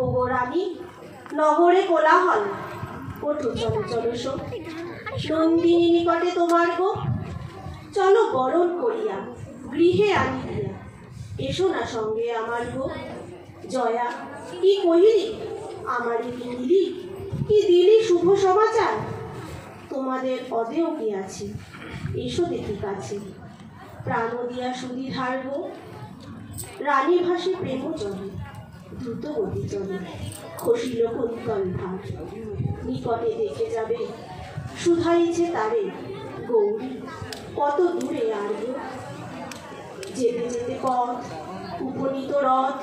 ওগো রানী, নগরে কোলাহল, ওঠো চলো চলো শো, নন্দিনী নিকটে তোমার গো, চলো বরণ করিয়া গৃহে আনি দিয়া, এসো না সঙ্গে আমার গো। জয়া, কি কহিলি আমারই দিলি, কি দিলি শুভ সমাচার, তোমাদের অদেও কি আছে, এসো দেখি কাছে, প্রাণ দিয়া সুধি ধারব। রানী ভাসে প্রেম চলে, দ্রুত গতি চলে, খসিল কুন্তল ভার, নিকটে দেখে যাবে শুধাইছে তারে গৌরী, কত দূরে আর গো। যেতে যেতে পথ উপনীত রথ,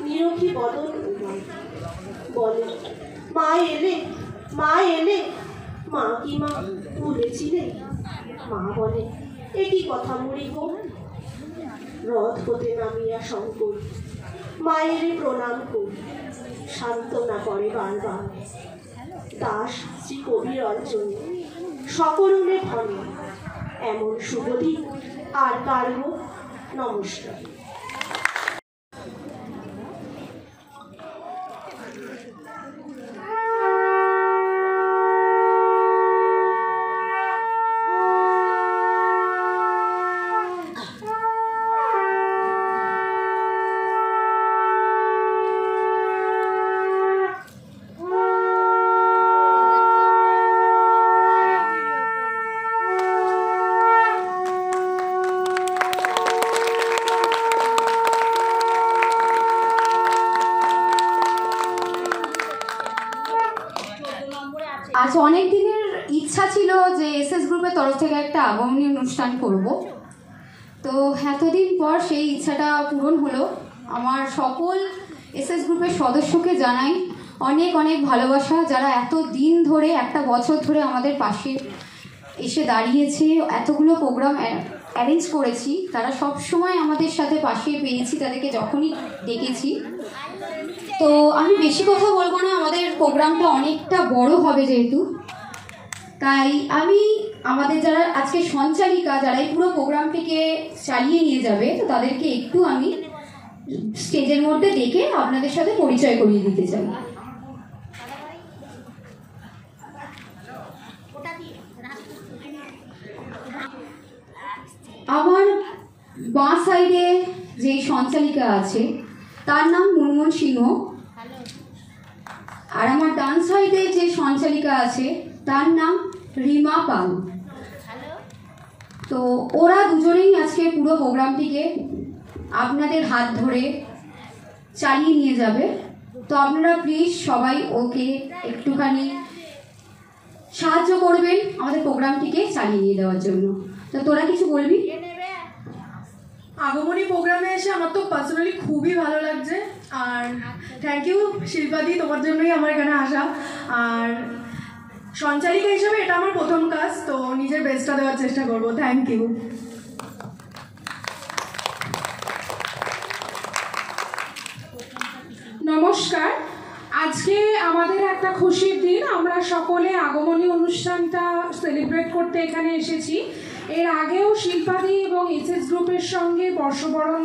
নিরখি বদন উমা, বলে মা এলে, মা এলে, মা কি মা ভুলেছিলে? মা বলে এ কি কথা মুড়ি গো। রথ হতে নামিয়া শঙ্কর মায়ের প্রণাম করি, সান্ত্বনা করে বারবার। দাস শ্রী কবির অর্জনে সকরুণে ধনে, এমন শুভদিন আর কার গো। নমস্কার। আজ অনেক দিনের ইচ্ছা ছিল যে এসএস গ্রুপের তরফ থেকে একটা আগমনী অনুষ্ঠান করব, তো এতদিন পর সেই ইচ্ছাটা পূরণ হলো। আমার সকল এসএস গ্রুপের সদস্যকে জানাই অনেক অনেক ভালোবাসা, যারা এত দিন ধরে, একটা বছর ধরে আমাদের পাশে এসে দাঁড়িয়েছে, এতগুলো প্রোগ্রাম অ্যারেঞ্জ করেছি, তারা সব সময় আমাদের সাথে পাশে পেয়েছি তাদেরকে যখনই ডেকেছি। তো আমি বেশি কথা বলবো না, আমাদের প্রোগ্রামটা অনেকটা বড় হবে যেহেতু, তাই আমি আমাদের যারা আজকে সঞ্চালিকা, যারা এই পুরো প্রোগ্রামটিকে চালিয়ে নিয়ে যাবে, তো তাদেরকে একটু আমি স্টেজের মধ্যে ডেকে আপনাদের সাথে পরিচয় করিয়ে দিতে চাই। আমার বাঁ সাইডে যে সঞ্চালিকা আছে তার নাম মুনমুন সিংহ, আর আমার ডান সাইডে যে সঞ্চালিকা আছে তার নাম রিমা পাল। তো ওরা দুজনেই আজকে পুরো প্রোগ্রামটিকে আপনাদের হাত ধরে চালিয়ে নিয়ে যাবে। তো আপনারা প্লিজ সবাই ওকে একটুখানি সাহায্য করবেন আমাদের প্রোগ্রামটিকে চালিয়ে নিয়ে দেওয়ার জন্য। তো তোরা কিছু বলবি? আগমনী প্রোগ্রামে এসে আমার তো পার্সোনালি খুবই ভালো লাগছে, আর থ্যাংক ইউ শিল্পাদি, তোমার জন্যই আমার এখানে আসা। আর সঞ্চালিকা হিসেবে এটা আমার প্রথম কাজ, তো নিজের বেস্টটা দেওয়ার চেষ্টা করবো। Thank you. নমস্কার। আজকে আমাদের একটা খুশির দিন, আমরা সকলে আগমনী অনুষ্ঠানটা সেলিব্রেট করতে এখানে এসেছি। এর আগেও শিল্পাদি এবং এসএস গ্রুপের সঙ্গে বর্ষবরণ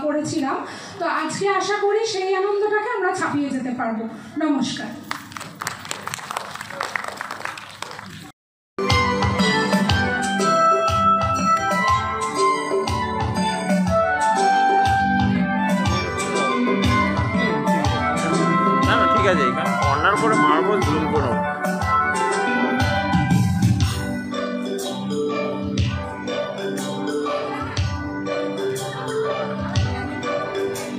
করেছিলাম, তো আজকে আশা করি সেই আনন্দটাকে আমরা ছাপিয়ে যেতে পারবো। নমস্কার। ঠিক আছে, এখানে কর্নার করে মারবো, জুম করো।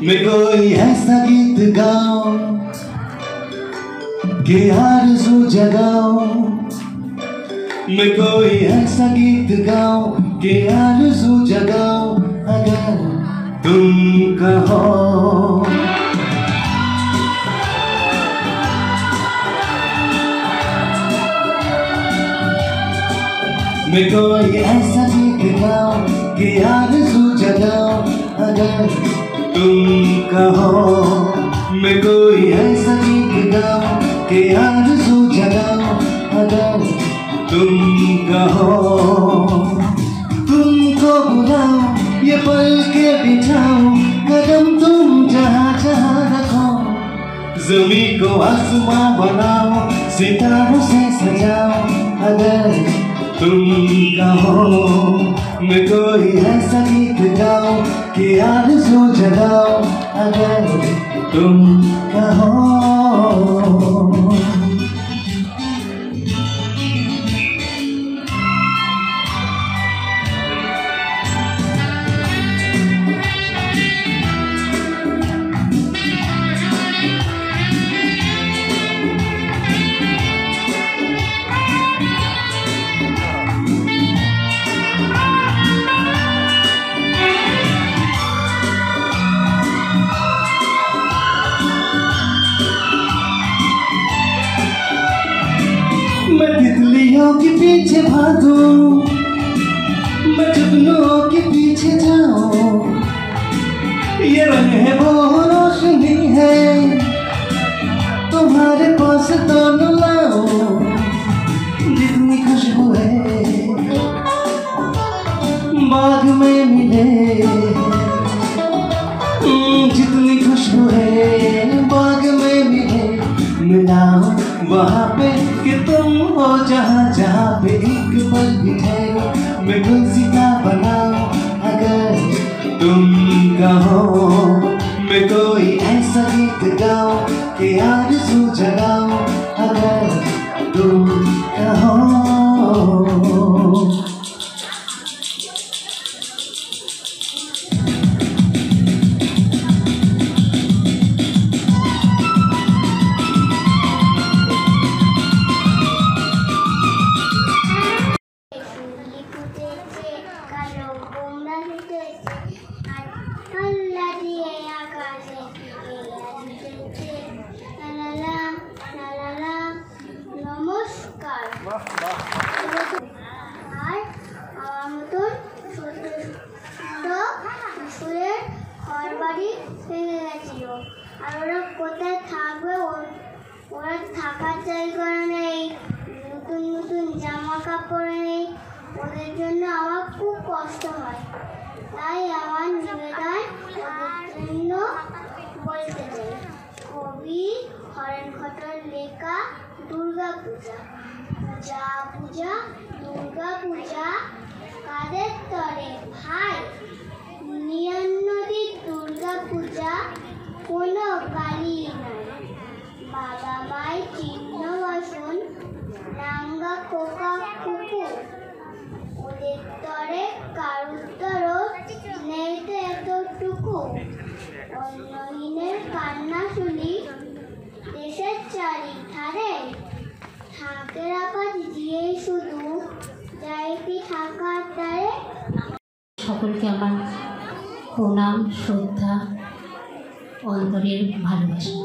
मैं कोई ऐसा गीत गाऊं कि आरज़ू जगाऊं, मैं कोई ऐसा गीत गाऊं कि आरज़ू जगाऊं, अगर तुम कहो। मैं कोई ऐसा गीत गाऊं कि आरज़ू जगाऊं, अगर तुम कहो। मैं कोई ऐसा गीत गाऊं कि आरज़ू जगाऊं, अगर तुम कहो। तुमको बुलाऊं, ये पल के बिठाऊं, कदम तुम जहाँ जहाँ ज़मीं को आसमां बनाओ, सितारों से सजाओ। अगर तुम कहो मैं कोई ऐसा गीत गाऊं कि आरज़ू जगाओ। अगर तुम कहो मैं तितलियों के पीछे भागूं, मैं जुगनुओं के पीछे जाऊं। ये रंग है वो रोशनी है, तुम्हारे पास दोनों लाओ। जितनी खुशबू है बाग में मिले, जितनी खुशबू है बाग में मिले, मिलाओ वहाँ पे कि तुम हो जहाँ जहाँ पे एक पल भी ठहरो। मैं गुलसिता बनाऊं अगर तुम कहो मैं कोई ऐसा गीत गाऊं कि आरज़ू जगाऊं। अगर तुम कहो নমস্কার। আর আমার মতন ছোট শিশুদের ঘর বাড়ি ভেঙে গেছিল, আর ওরা কোথায় থাকবে, ওরা থাকার জায়গা নেই, নতুন নতুন জামা কাপড় নেই, ওদের জন্য আমার খুব কষ্ট হয়। তাই আমার নিবেদন ওদের জন্য বলতে চাই। কবি হরেন খটর লেখা দুর্গা পূজা। পূজা পূজা দুর্গা পূজা কাদের তরে ভাই, 99 দুর্গা পূজা কোনো গালি নয়। বাবা মাই চিহ্ন বাসন রাঙ্গা খোকা কুকুর, ওদের তরে কারুর তরফ নেই তো এতটুকু। অন্যহীনের কান্না শুনি দেশের চারিধারে, থাকের আকাশ দিয়েই শুধু যাইতি থাকার তারে। সকলকে আমার প্রণাম, শ্রদ্ধা, অন্তরের ভালোবাসা।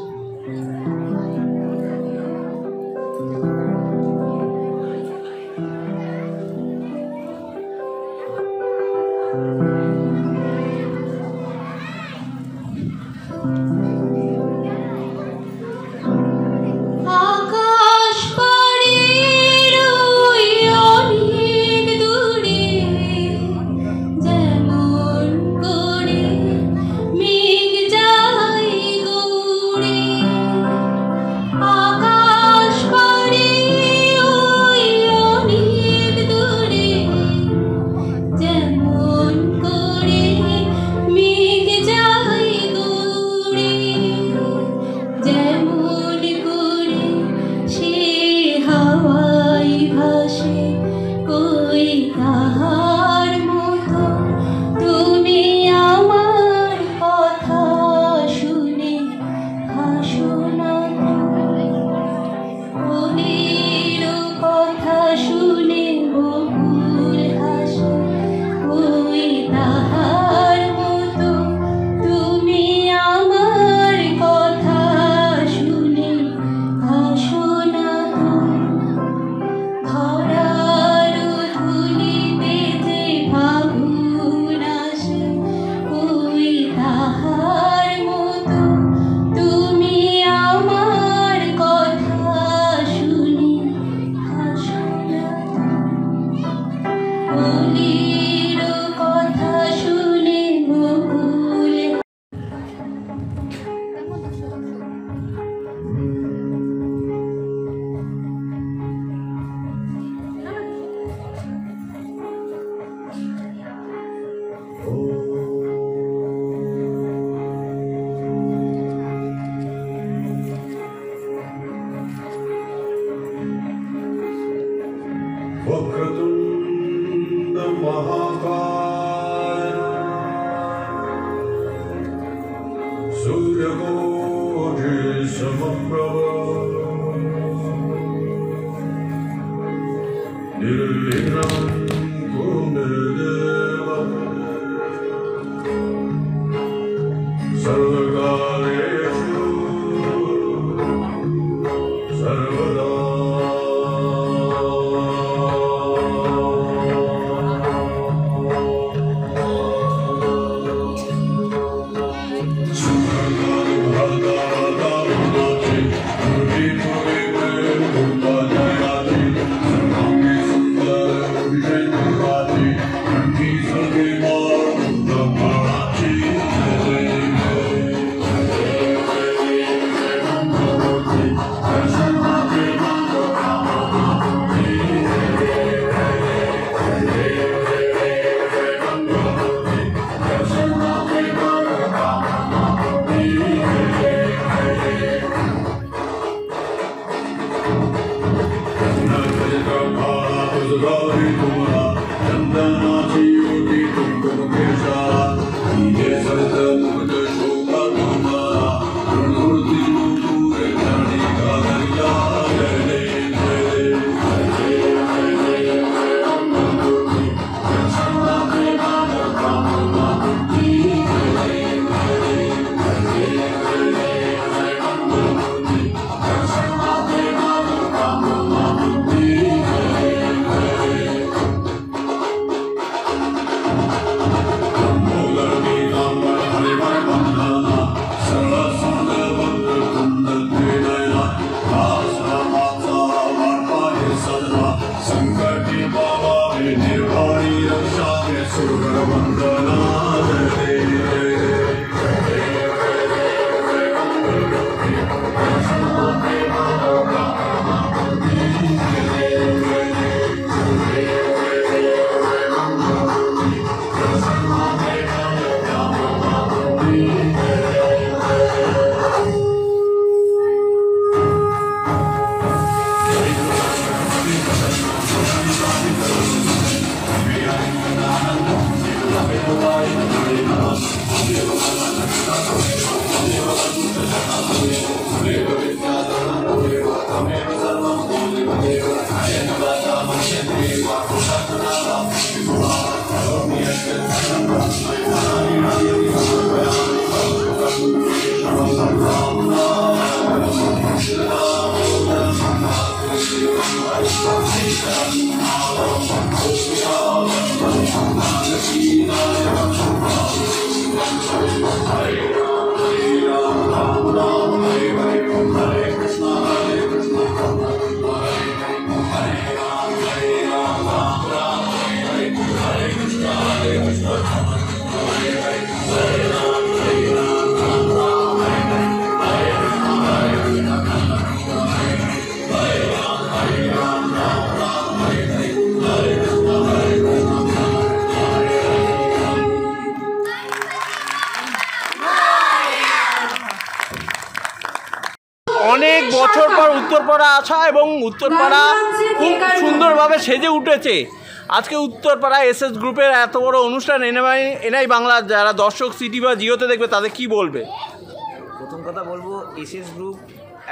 অনেক বছর পর উত্তরপাড়া আসা এবং উত্তরপাড়া খুব সুন্দরভাবে সেজে উঠেছে। আজকে উত্তরপাড়া এসএস গ্রুপের এত বড় অনুষ্ঠান এনআই বাংলার যারা দর্শক সিটি বা জিওতে দেখবে তাদের কি বলবে? প্রথম কথা বলবো, এসএস গ্রুপ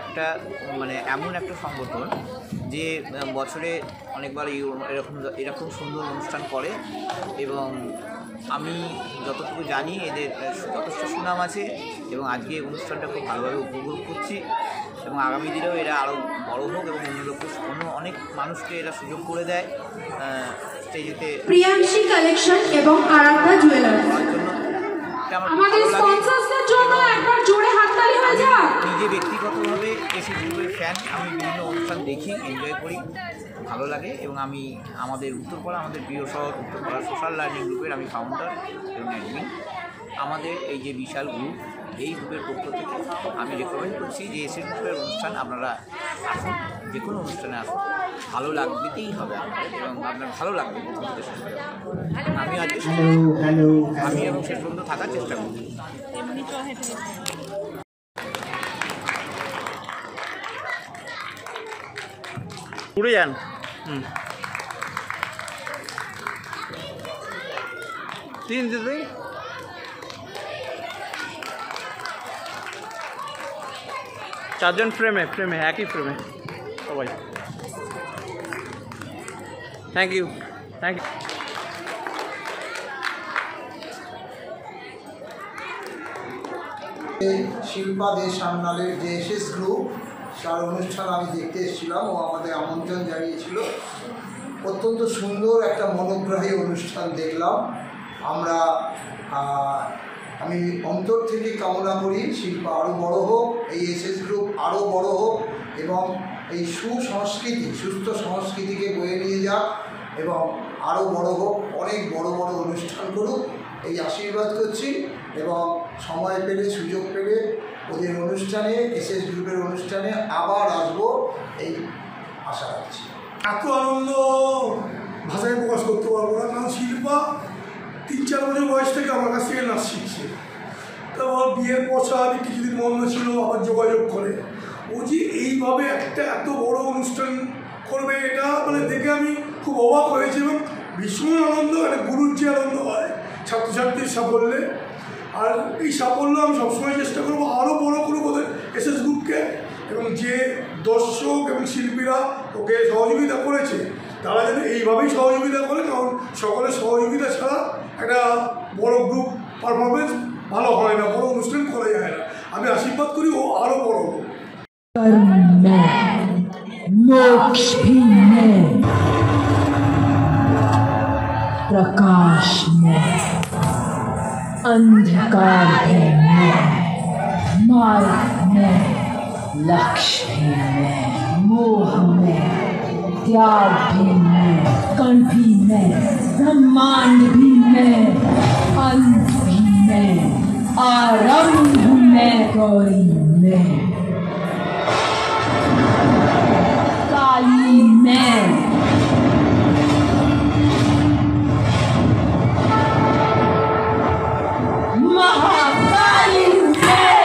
একটা মানে এমন একটা সংগঠন যে বছরে অনেকবার এরকম সুন্দর অনুষ্ঠান করে এবং আমি যতটুকু জানি এদের যথেষ্ট সুনাম আছে এবং আজকে এই অনুষ্ঠানটা খুব ভালোভাবে উপভোগ করছি এবং আগামী দিনেও এরা আরও বড় হোক এবং অন্য অনেক মানুষকে এরা সুযোগ করে দেয় স্টেজেতে। প্রিয়াংশী কালেকশন এবং আরাধ্যা জুয়েলার্স আমাদের স্পন্সরদের জন্য একবার জোরে হাততালি হয়ে যাক। নিজে ব্যক্তিগতভাবে এসএস গ্রুপের ফ্যান, আমি বিভিন্ন অনুষ্ঠান দেখি, এনজয় করি, ভালো লাগে এবং আমি আমাদের উত্তরপাড়া, আমাদের প্রিয় শহর উত্তরপাড়া সোশ্যাল লার্নিং গ্রুপের আমি ফাউন্ডার এবং অ্যাডমিন। আমাদের এই যে বিশাল গ্রুপ, এই গ্রুপের পক্ষ থেকে আমি রেকমেন্ড করছি যে এসএস গ্রুপের অনুষ্ঠান আপনারা আসুন, যে কোনো অনুষ্ঠানে আসুন, ভালো লাগবেতেই হবে এবং আপনার ভালো লাগবে। আমি আজকে আমি এবং শেষ পর্যন্ত থাকার চেষ্টা করছি। উড়ে যান। তিন দিদি চারজন ফ্রেমে ফ্রেমে একই ফ্রেমে সবাই। Thank you, thank you. Shilpa De সান্যালের যে এসএস গ্রুপ তার অনুষ্ঠান আমি দেখতে এসেছিলাম, ও আমাদের আমন্ত্রণ জানিয়েছিল। অত্যন্ত সুন্দর একটা মনোগ্রাহী অনুষ্ঠান দেখলাম আমরা। আমি অন্তর থেকে কামনা করি শিল্পা আরও বড় হোক, এই এসএস গ্রুপ আরও বড় হোক এবং এই সুসংস্কৃতি সুস্থ সংস্কৃতিকে বয়ে নিয়ে যাক এবং আরও বড় হোক, অনেক বড় বড় অনুষ্ঠান করুক এই আশীর্বাদ করছি। এবং সময় পেলে সুযোগ পেলে ওদের অনুষ্ঠানে এসএস গ্রুপের অনুষ্ঠানে আবার আসবো এই আশা রাখছি। এত আনন্দ ভাষায় প্রকাশ করতে পারবো না, কারণ শিল্পা 3-4 বছর বয়স থেকে আমার কাছ থেকে নাচ শিখছে। তারপর বিয়ের পশ্চাৎ কিছুদিন বন্ধ ছিল, আবার যোগাযোগ করে ও যে এইভাবে একটা এত বড় অনুষ্ঠান করবে এটা মানে দেখে আমি খুব অবাক হয়েছি এবং ভীষণ আনন্দ। একটা গুরুর যে আনন্দ হয় ছাত্রছাত্রীর সাফল্যে, আর এই সাফল্য আমি সবসময় চেষ্টা করবো আরও বড় করবো ওদের এসএস গ্রুপকে। এবং যে দর্শক এবং শিল্পীরা ওকে সহযোগিতা করেছে তারা যেন এইভাবেই সহযোগিতা করে, কারণ সকলের সহযোগিতা ছাড়া একটা বড় গ্রুপ পারফরমেন্স ভালো হয় না, বড় অনুষ্ঠান করা যায় না। আমি আশীর্বাদ করি ও আরও বড় হোক। मोक्ष भी मैं, प्रकाश में, अंधकार भी मैं, मार्ग में, लक्ष्य भी मैं, मोह में, त्याग भी मैं, कण भी मैं, ब्रह्मांड भी मैं, अंत भी मैं, आरंभ मैं, गौरी मैं, काली मैं, महाकाली मैं,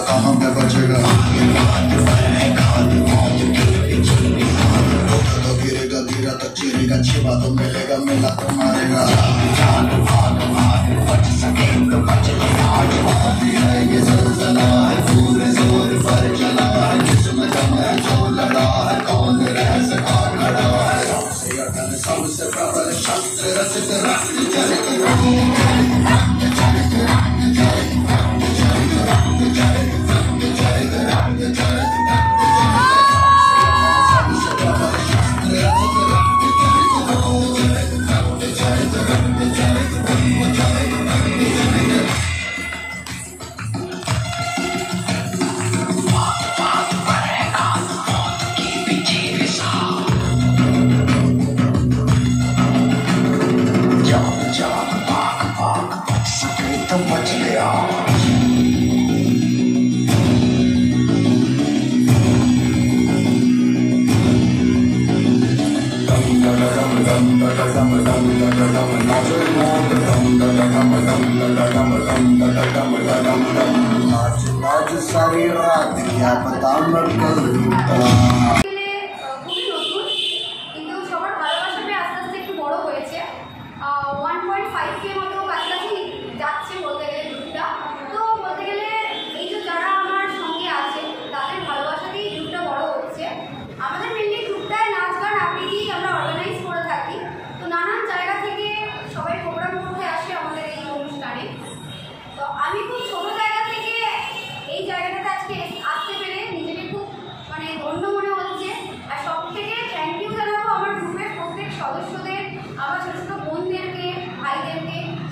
कहाँ पे बचेगा तो गिरेगा गिरा तो चिरेगा, छिपा तो मिलेगा, मिला तो मारेगा। बच सके तो बच है ये ज़लज़ला है, पूरे जोर पर चला है, जिसमें दम है जो लड़ा है, कौन रह सका खड़ा है। सबसे अटल सबसे प्रबल शस्त्र रचित रक्त चरित सारी रात क्या पता मैं कल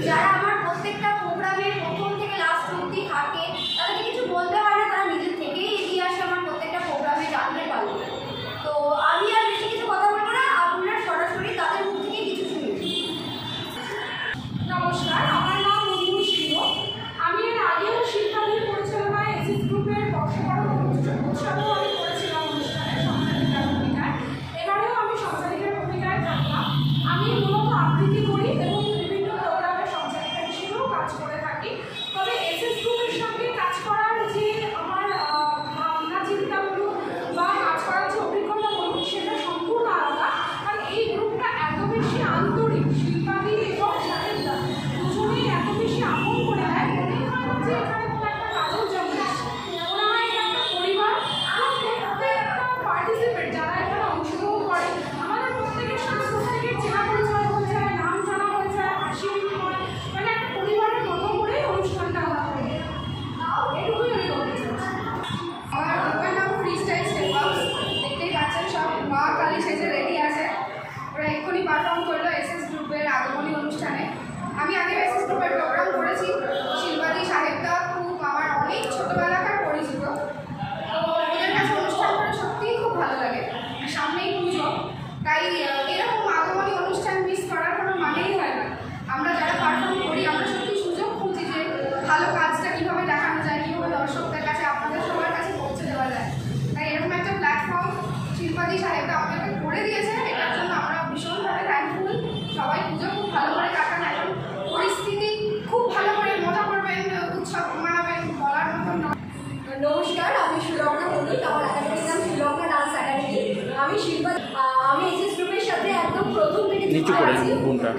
যারা আমার প্রত্যেকটা প্রোগ্রামে প্রথম থেকে লাস্ট অবধি থাকে, তাদেরকে কিছু বলতে হয় না, তারা নিজের থেকেই এগিয়ে আসে আমার প্রত্যেকটা প্রোগ্রামে জানতে পারবে। তো আমি আর বেশি কিছু কথা বলবো না, আপনারা সরাসরি তাদের মুখ থেকে কিছু শুনুন। নমস্কার, আমার নাম মধুর সিংহ। আমি এর নিচু করে বোনটা।